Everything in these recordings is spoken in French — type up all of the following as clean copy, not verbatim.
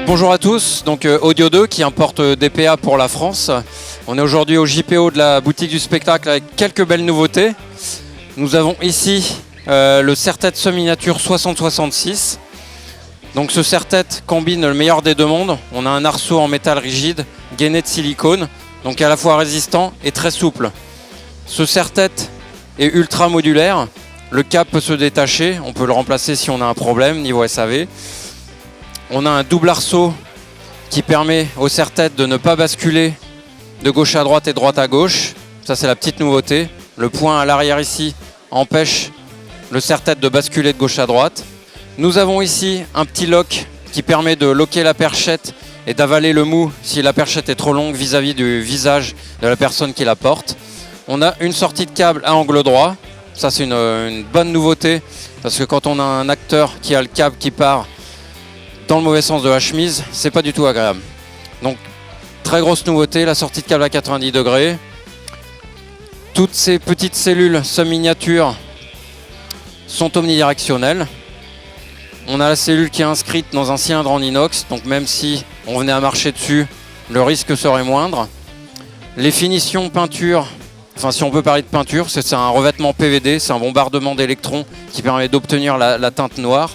Bonjour à tous, donc Audio 2 qui importe des PA pour la France. On est aujourd'hui au JPO de la boutique du spectacle avec quelques belles nouveautés. Nous avons ici le serre-tête semi-miniature 6066. Donc ce serre-tête combine le meilleur des deux mondes. On a un arceau en métal rigide, gainé de silicone, donc à la fois résistant et très souple. Ce serre-tête est ultra modulaire. Le cap peut se détacher, on peut le remplacer si on a un problème niveau SAV. On a un double arceau qui permet au serre-tête de ne pas basculer de gauche à droite et de droite à gauche. Ça, c'est la petite nouveauté. Le point à l'arrière ici empêche le serre-tête de basculer de gauche à droite. Nous avons ici un petit lock qui permet de locker la perchette et d'avaler le mou si la perchette est trop longue vis-à-vis du visage de la personne qui la porte. On a une sortie de câble à angle droit. Ça, c'est une bonne nouveauté parce que quand on a un acteur qui a le câble qui part dans le mauvais sens de la chemise, c'est pas du tout agréable. Donc, très grosse nouveauté, la sortie de câble à 90 degrés. Toutes ces petites cellules semi-miniatures sont omnidirectionnelles. On a la cellule qui est inscrite dans un cylindre en inox, donc même si on venait à marcher dessus, le risque serait moindre. Les finitions peinture, enfin si on peut parler de peinture, c'est un revêtement PVD, c'est un bombardement d'électrons qui permet d'obtenir la teinte noire.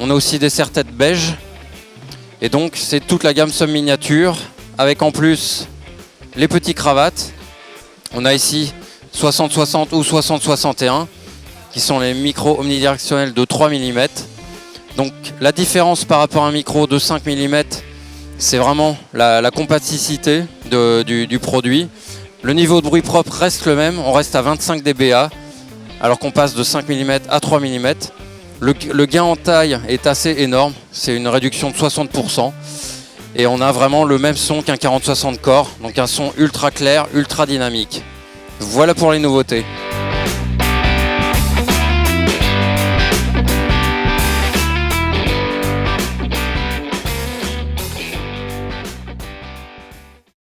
On a aussi des serre-têtes beige. Et donc c'est toute la gamme semi-miniature, avec en plus les petits cravates. On a ici 60-60 ou 60-61, qui sont les micros omnidirectionnels de 3 mm. Donc la différence par rapport à un micro de 5 mm, c'est vraiment la compacité du produit. Le niveau de bruit propre reste le même, on reste à 25 dBA, alors qu'on passe de 5 mm à 3 mm. Le gain en taille est assez énorme, c'est une réduction de 60%. Et on a vraiment le même son qu'un 40-60 corps, donc un son ultra clair, ultra dynamique. Voilà pour les nouveautés.